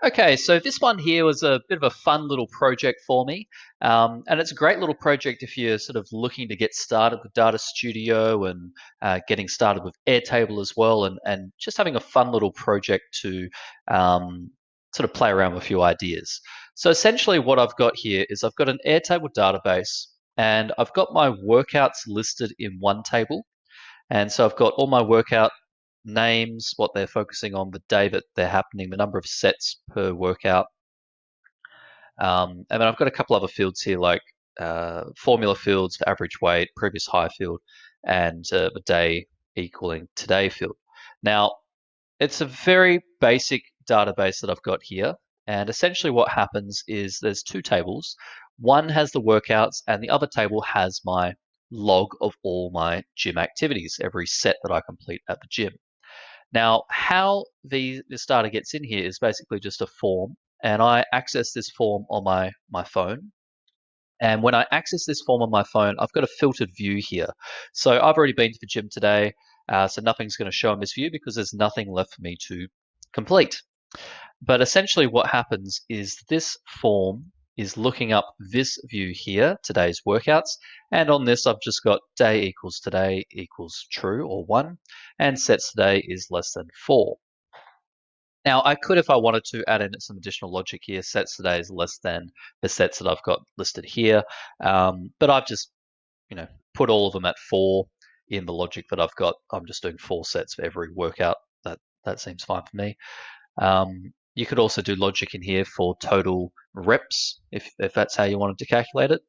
Okay, so this one here was a bit of a fun little project for me. And it's a great little project if you're sort of looking to get started with Data Studio and getting started with Airtable as well, and just having a fun little project to sort of play around with a few ideas. So essentially what I've got here is I've got an Airtable database and I've got my workouts listed in one table. And so I've got all my workout names, what they're focusing on, the day that they're happening, the number of sets per workout. And then I've got a couple other fields here like formula fields for average weight, previous high field, and the day equaling today field. Now, it's a very basic database that I've got here. And essentially what happens is there's two tables. One has the workouts and the other table has my log of all my gym activities, every set that I complete at the gym. Now, how this data gets in here is basically just a form, and I access this form on my phone. And when I access this form on my phone, I've got a filtered view here. So I've already been to the gym today, so nothing's going to show in this view because there's nothing left for me to complete. But essentially what happens is this form is looking up this view here, today's workouts, and on this I've just got day equals today equals true or 1, and sets today is less than 4. Now I could, if I wanted to, add in some additional logic here. Sets today is less than the sets that I've got listed here, but I've just put all of them at 4 in the logic that I've got. I'm just doing 4 sets for every workout. That seems fine for me. You could also do logic in here for total reps if that's how you wanted to calculate it.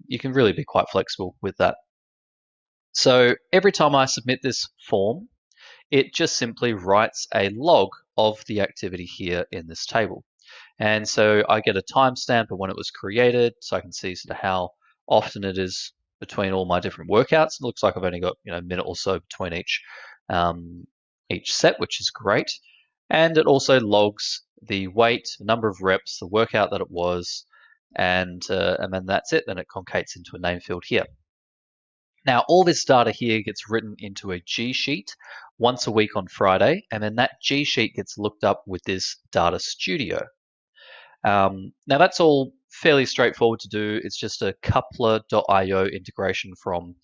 You can really be quite flexible with that. So every time I submit this form, it just simply writes a log of the activity here in this table. And so I get a timestamp of when it was created, so I can see sort of how often it is between all my different workouts. It looks like I've only got a minute or so between each set, which is great. And it also logs the weight, the number of reps, the workout that it was, and then that's it. Then it concates into a name field here. Now, all this data here gets written into a G sheet once a week on Friday, and then that G sheet gets looked up with this Data Studio. Now, that's all fairly straightforward to do. It's just a coupler.io integration from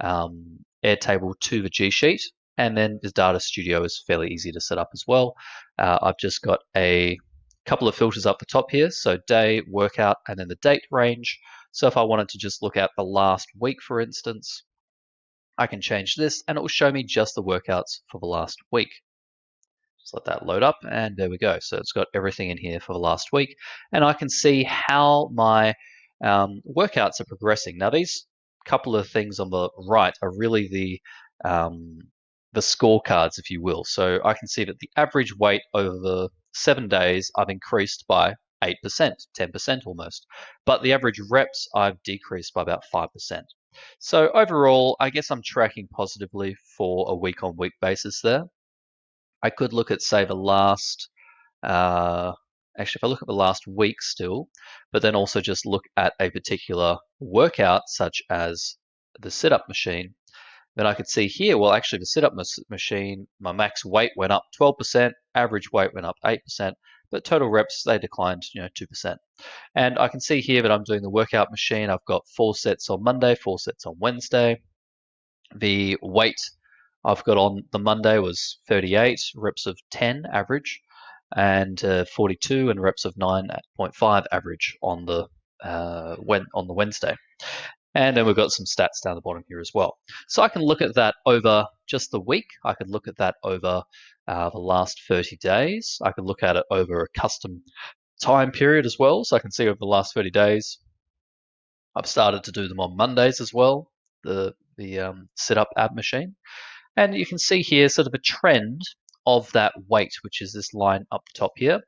Airtable to the G sheet, and then the Data Studio is fairly easy to set up as well. I've just got a couple of filters up the top here, so day, workout, and then the date range. So if I wanted to just look at the last week, for instance, I can change this and it will show me just the workouts for the last week. Just let that load up and there we go. So it's got everything in here for the last week and I can see how my workouts are progressing. Now these couple of things on the right are really the scorecards, if you will. So I can see that the average weight over the 7 days I've increased by 8%, 10% almost. But the average reps I've decreased by about 5%. So overall, I guess I'm tracking positively for a week-on-week basis there. I could look at, say, the last, actually, if I look at the last week still, but then also just look at a particular workout, such as the sit-up machine, then I could see here, well, actually, the sit-up machine, my max weight went up 12%, average weight went up 8%, but total reps, they declined, 2%. And I can see here that I'm doing the workout machine. I've got 4 sets on Monday, 4 sets on Wednesday. The weight I've got on the Monday was 38, reps of 10 average, and 42 and reps of 9.5 average on the Wednesday. And then we've got some stats down the bottom here as well. So I can look at that over just the week. I could look at that over the last 30 days. I could look at it over a custom time period as well. So I can see over the last 30 days, I've started to do them on Mondays as well, the sit-up ab machine. And you can see here sort of a trend of that weight, which is this line up the top here,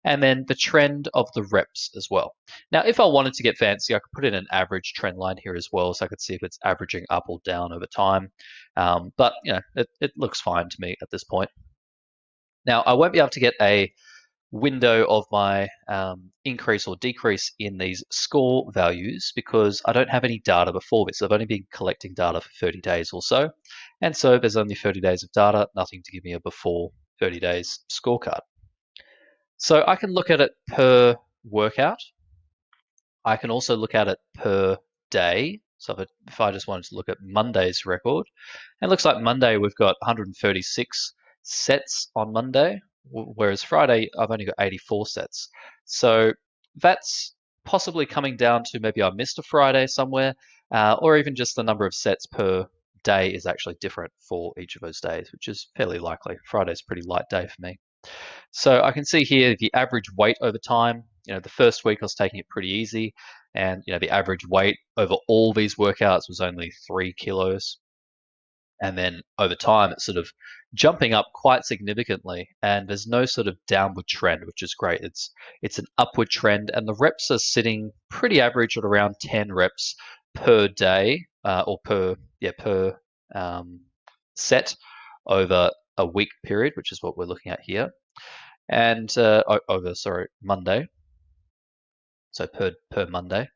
and then the trend of the reps as well. Now, if I wanted to get fancy, I could put in an average trend line here as well, so I could see if it's averaging up or down over time. But it looks fine to me at this point. Now, I won't be able to get a window of my increase or decrease in these score values because I don't have any data before this. I've only been collecting data for 30 days or so. And so there's only 30 days of data, nothing to give me a before 30 days scorecard. So I can look at it per workout. I can also look at it per day. So if I just wanted to look at Monday's record, it looks like Monday we've got 136 sets on Monday, whereas Friday I've only got 84 sets. So that's possibly coming down to maybe I missed a Friday somewhere, or even just the number of sets per day is actually different for each of those days, which is fairly likely. Friday's a pretty light day for me. So I can see here the average weight over time. The first week I was taking it pretty easy, and the average weight over all these workouts was only 3 kilos. And then over time, it's sort of jumping up quite significantly, and there's no sort of downward trend, which is great. It's an upward trend, and the reps are sitting pretty average at around 10 reps per day, or per set over a week period, which is what we're looking at here, and over Monday, so per Monday.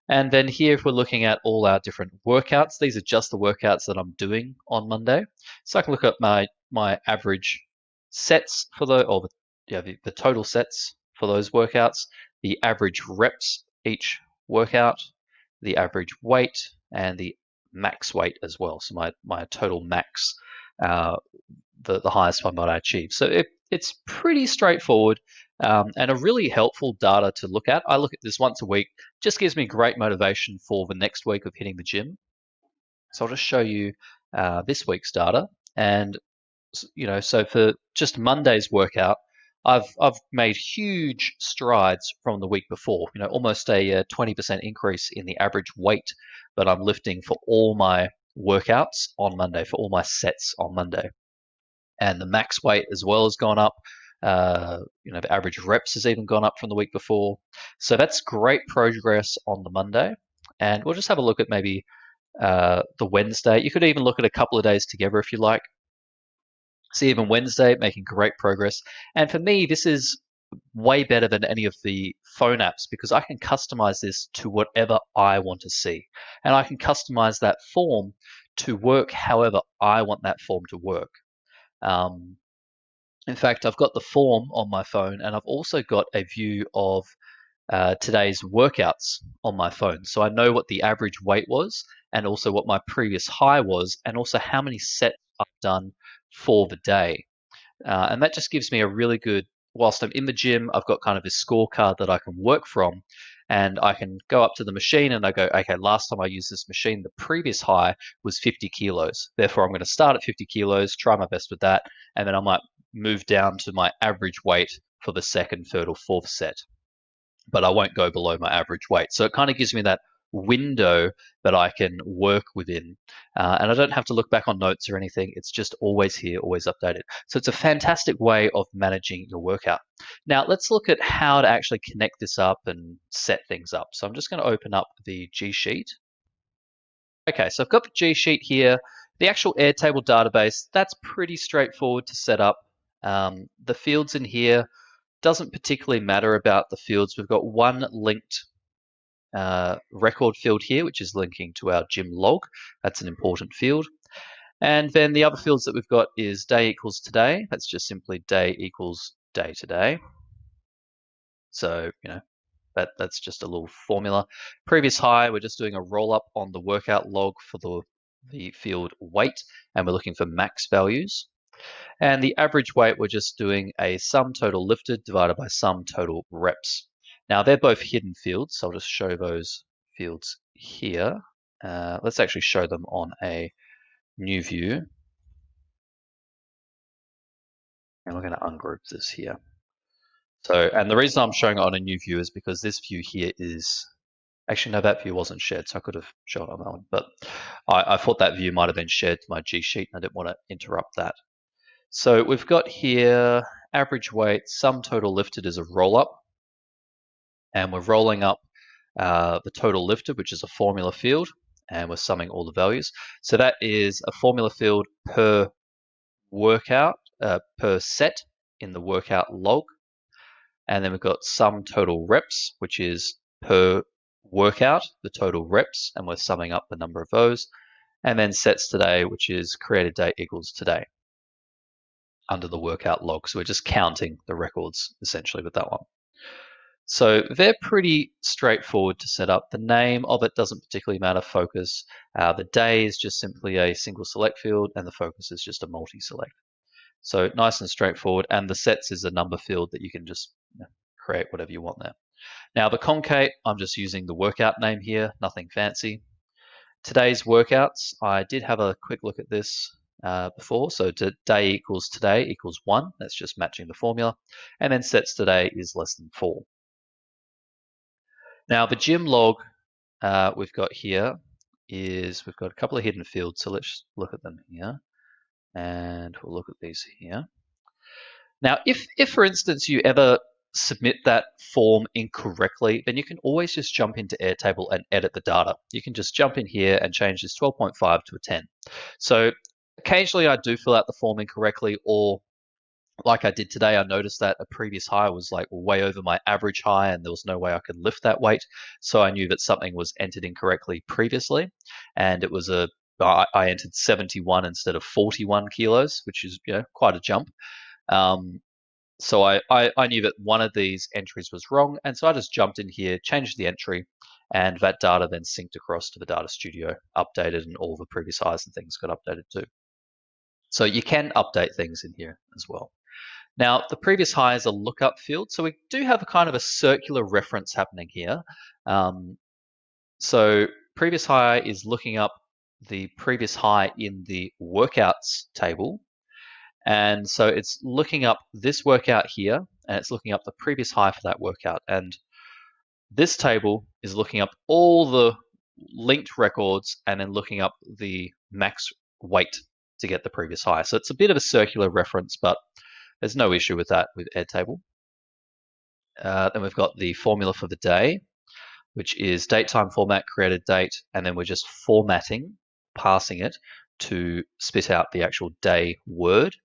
And then here, if we're looking at all our different workouts, these are just the workouts that I'm doing on Monday. So I can look at my average sets for the total sets for those workouts, the average reps each workout, the average weight, and the max weight as well. So my total max, the highest one that I achieved. So it's pretty straightforward, and a really helpful data to look at. I look at this once a week, just gives me great motivation for the next week of hitting the gym. So I'll just show you this week's data. And so for just Monday's workout, I've made huge strides from the week before. Almost a 20% increase in the average weight that I'm lifting for all my workouts on Monday, for all my sets on Monday. And the max weight as well has gone up. The average reps has even gone up from the week before. So that's great progress on the Monday. And we'll just have a look at maybe the Wednesday. You could even look at a couple of days together if you like. See, even Wednesday, making great progress. And for me, this is way better than any of the phone apps because I can customize this to whatever I want to see. And I can customize that form to work however I want that form to work. In fact, I've got the form on my phone, and I've also got a view of today's workouts on my phone. So I know what the average weight was, and also what my previous high was, and also how many sets I've done for the day. And that just gives me a really good, whilst I'm in the gym, I've got kind of this scorecard that I can work from. And I can go up to the machine and I go, okay, last time I used this machine, the previous high was 50 kilos. Therefore, I'm going to start at 50 kilos, try my best with that, and then I might move down to my average weight for the second, third, or fourth set. But I won't go below my average weight. So it kind of gives me that window that I can work within. And I don't have to look back on notes or anything. It's just always here, always updated. So it's a fantastic way of managing your workout. Now let's look at how to actually connect this up and set things up. So I'm just going to open up the G Sheet. Okay, so I've got the G Sheet here. The actual Airtable database, that's pretty straightforward to set up. The fields in here, doesn't particularly matter about the fields. We've got one linked record field here, which is linking to our gym log. That's an important field. And then the other fields that we've got is day equals today. That's just simply day equals day today. So, that's just a little formula. Previous high, we're just doing a roll up on the workout log for the field weight, and we're looking for max values. And the average weight, we're just doing a sum total lifted divided by sum total reps. Now they're both hidden fields, so I'll just show those fields here. Let's actually show them on a new view. And we're going to ungroup this here. So, and the reason I'm showing it on a new view is because this view here is, actually no, that view wasn't shared, so I could have shown it on that one, but I thought that view might have been shared to my G Sheet and I didn't want to interrupt that. So we've got here average weight, sum total lifted is a roll up, and we're rolling up the total lifted, which is a formula field, and we're summing all the values. So that is a formula field per workout, per set in the workout log. And then we've got sum total reps, which is per workout, the total reps, and we're summing up the number of those. And then sets today, which is created date equals today. under the workout log. So we're just counting the records essentially with that one. So they're pretty straightforward to set up. The name of it doesn't particularly matter, focus. The day is just simply a single select field, and the focus is just a multi-select. So nice and straightforward, and the sets is a number field that you can just create whatever you want there. Now the concate, I'm just using the workout name here, nothing fancy. Today's workouts, I did have a quick look at this before. So today equals today equals 1. That's just matching the formula. And then sets today is less than 4. Now the gym log we've got here is we've got a couple of hidden fields. So let's look at them here. And we'll look at these here. Now, if for instance you ever submit that form incorrectly, then you can always just jump into Airtable and edit the data. You can just jump in here and change this 12.5 to a 10. So occasionally I do fill out the form incorrectly, or like I did today, I noticed that a previous high was like way over my average high and there was no way I could lift that weight. So I knew that something was entered incorrectly previously. And it was I entered 71 instead of 41 kilos, which is quite a jump. So I knew that one of these entries was wrong, and so I just jumped in here, changed the entry, and that data then synced across to the Data Studio, updated, and all the previous highs and things got updated too. So you can update things in here as well. Now, the previous high is a lookup field, so we do have a kind of a circular reference happening here. So previous high is looking up the previous high in the workouts table. And so it's looking up this workout here, and it's looking up the previous high for that workout. And this table is looking up all the linked records and then looking up the max weight to get the previous high. So it's a bit of a circular reference, but there's no issue with that with Airtable. Then we've got the formula for the day, which is date, time, format, created date, and then we're just formatting, passing it to spit out the actual day word.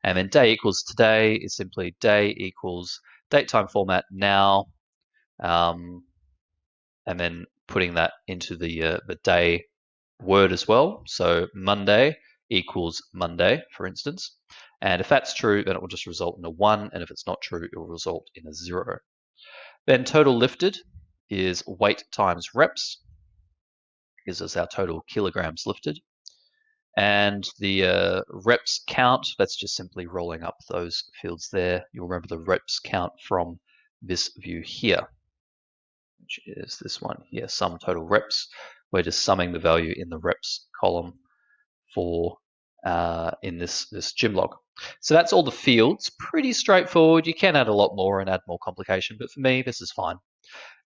And then day equals today is simply day equals date, time, format, now, and then putting that into the day word as well. So Monday equals Monday, for instance. And if that's true, then it will just result in a 1. And if it's not true, it will result in a 0. Then total lifted is weight times reps, gives us our total kilograms lifted. And the reps count, that's just simply rolling up those fields there. You'll remember the reps count from this view here, which is this one here, sum total reps. We're just summing the value in the reps column for in this gym log. So that's all the fields, pretty straightforward. You can add a lot more and add more complication, but for me, this is fine.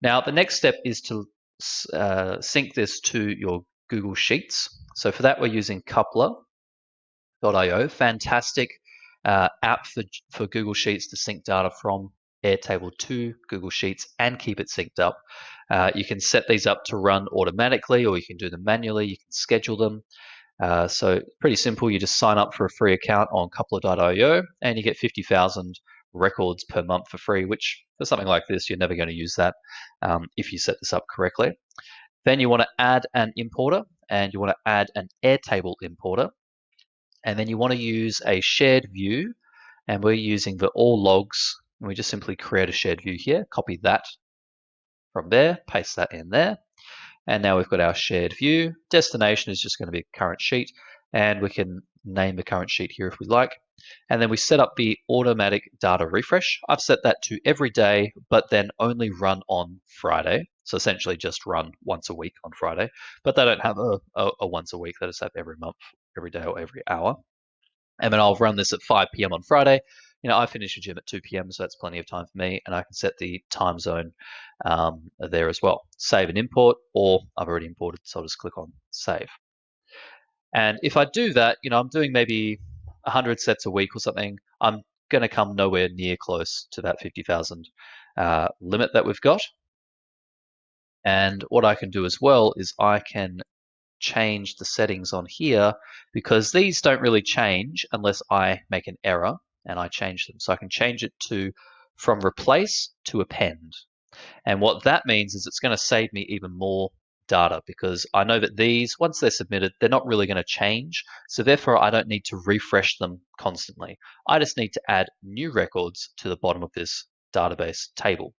Now, the next step is to sync this to your Google Sheets. So for that, we're using Coupler.io, fantastic app for Google Sheets to sync data from Airtable to Google Sheets and keep it synced up. You can set these up to run automatically, or you can do them manually. You can schedule them. So pretty simple. You just sign up for a free account on Coupler.io and you get 50,000 records per month for free, which for something like this, you're never going to use that if you set this up correctly. Then you want to add an importer, and you want to add an Airtable importer. And then you want to use a shared view, and we're using the all logs. And we just simply create a shared view here, copy that from there, paste that in there. And now we've got our shared view. Destination is just going to be a current sheet, and we can name the current sheet here if we like. And then we set up the automatic data refresh. I've set that to every day, but then only run on Friday. So essentially just run once a week on Friday, but they don't have a once a week. They just have every month, every day, or every hour. And then I'll run this at 5 p.m. on Friday. I finish the gym at 2 p.m., so that's plenty of time for me, and I can set the time zone there as well. Save and import, or I've already imported, so I'll just click on save. And if I do that, I'm doing maybe 100 sets a week or something, I'm going to come nowhere near close to that 50,000 limit that we've got. And what I can do as well is I can change the settings on here, because these don't really change unless I make an error and I change them. So I can change it to from replace to append. And what that means is it's going to save me even more data because I know that these, once they're submitted, they're not really going to change. So therefore, I don't need to refresh them constantly. I just need to add new records to the bottom of this database table.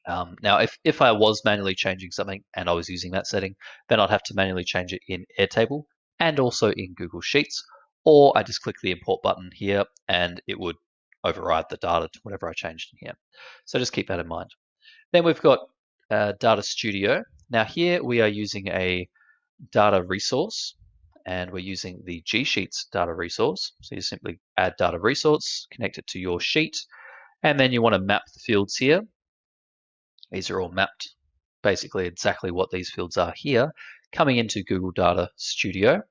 Now, if I was manually changing something and I was using that setting, then I'd have to manually change it in Airtable and also in Google Sheets, or I just click the import button here and it would override the data to whatever I changed in here. So just keep that in mind. Then we've got Data Studio. Now here we are using a data resource and we're using the G Sheets data resource. So you simply add data resource, connect it to your sheet, and then you want to map the fields here. These are all mapped basically exactly what these fields are here, coming into Google Data Studio.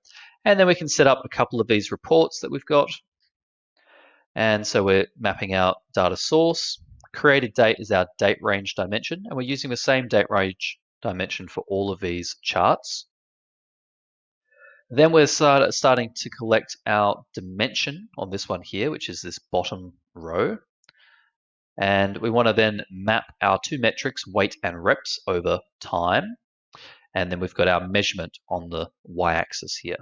And then we can set up a couple of these reports that we've got. And so we're mapping out data source. Created date is our date range dimension, and we're using the same date range dimension for all of these charts. Then we're starting to collect our dimension on this one here, which is this bottom row. And we want to then map our two metrics, weight and reps, over time. And then we've got our measurement on the y-axis here.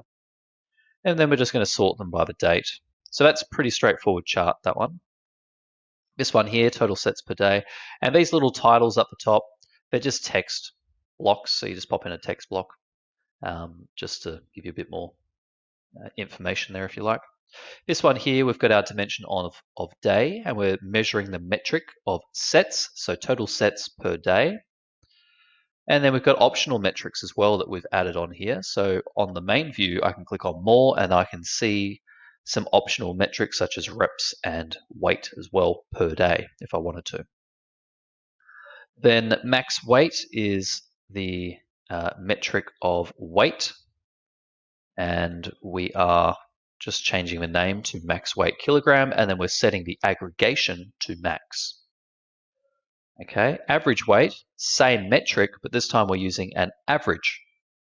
And then we're just going to sort them by the date. So that's a pretty straightforward chart, that one. This one here, total sets per day. And these little titles up the top, they're just text blocks. So you just pop in a text block just to give you a bit more information there if you like. This one here, we've got our dimension of day, and we're measuring the metric of sets, so total sets per day. And then we've got optional metrics as well that we've added on here. So on the main view, I can click on more and I can see some optional metrics such as reps and weight as well per day if I wanted to. Then max weight is the metric of weight, and we are just changing the name to max weight kilogram, and then we're setting the aggregation to max. Okay, average weight, same metric, but this time we're using an average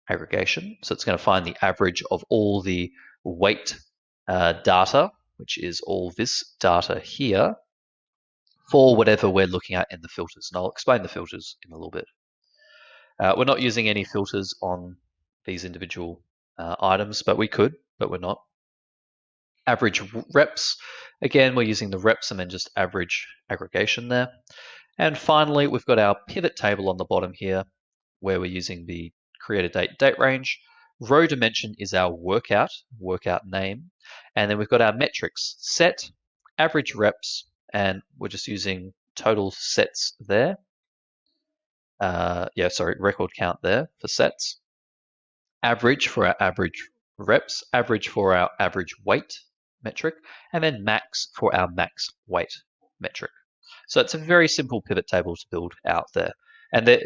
aggregation. So it's going to find the average of all the weight data, which is all this data here, for whatever we're looking at in the filters. And I'll explain the filters in a little bit. We're not using any filters on these individual items, but we could, but we're not. Average reps, again, we're using the reps and then just average aggregation there. And finally, we've got our pivot table on the bottom here, where we're using the created date range. Row dimension is our workout name. And then we've got our metrics, set, average reps, and we're just using total sets there. Record count there for sets. Average for our average reps, average for our average weight metric, and then max for our max weight metric. So it's a very simple pivot table to build out there. And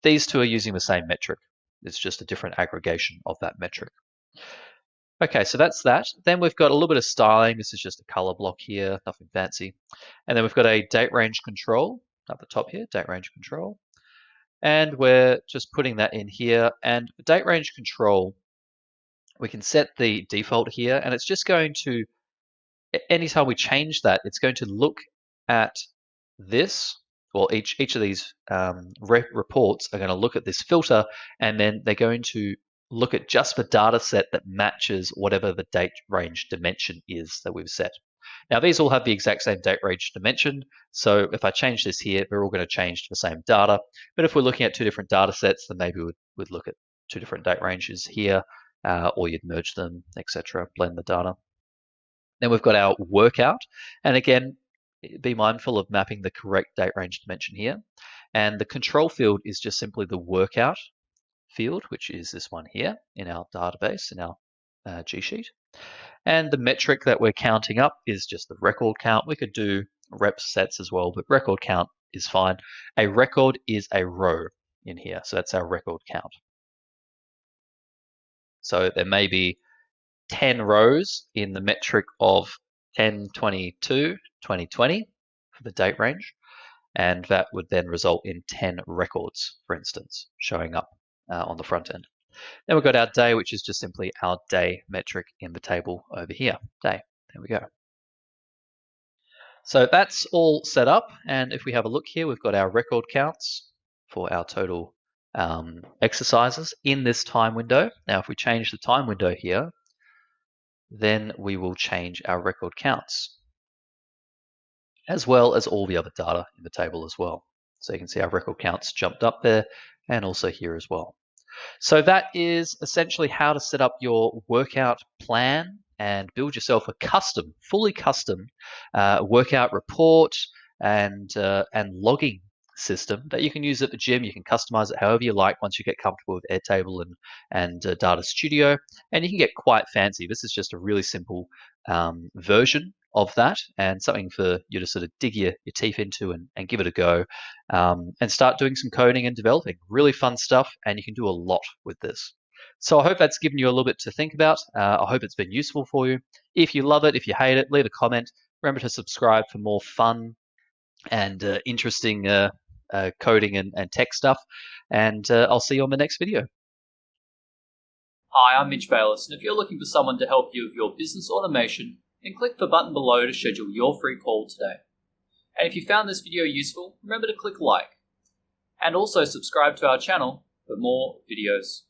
these two are using the same metric. It's just a different aggregation of that metric. Okay, so that's that. Then we've got a little bit of styling. This is just a color block here, nothing fancy. And then we've got a date range control at the top here, date range control. And we're just putting that in here. And the date range control, we can set the default here, and it's just going to, anytime we change that, it's going to look at this, well, each of these reports are going to look at this filter, and then they're going to look at just the data set that matches whatever the date range dimension is that we've set. Now, these all have the exact same date range dimension, so if I change this here, they're all going to change to the same data. But if we're looking at two different data sets, then maybe we'd look at two different date ranges here, or you'd merge them, etc., blend the data. Then we've got our workout, and again, be mindful of mapping the correct date range dimension here. And the control field is just simply the workout field, which is this one here in our database, in our G sheet. And the metric that we're counting up is just the record count. We could do rep sets as well, but record count is fine. A record is a row in here, so that's our record count. So there may be 10 rows in the metric of 1022 2020 for the date range, and that would then result in 10 records, for instance, showing up on the front end. Then we've got our day, which is just simply our day metric in the table over here, day. There we go. So that's all set up, and if we have a look here, we've got our record counts for our total exercises in this time window. Now, if we change the time window here, then we will change our record counts, as well as all the other data in the table as well. So you can see our record counts jumped up there and also here as well. So that is essentially how to set up your workout plan and build yourself a custom, fully custom workout report and logging system that you can use at the gym. You can customize it however you like once you get comfortable with Airtable and Data Studio, and you can get quite fancy. This is just a really simple version of that, and something for you to sort of dig your teeth into and give it a go, and start doing some coding and developing. Really fun stuff, and you can do a lot with this. So I hope that's given you a little bit to think about. I hope it's been useful for you. If you love it, if you hate it, leave a comment. Remember to subscribe for more fun and interesting coding and tech stuff. And I'll see you on the next video. Hi, I'm Mitch Bayless, and if you're looking for someone to help you with your business automation, then click the button below to schedule your free call today. And if you found this video useful, remember to click like. And also subscribe to our channel for more videos.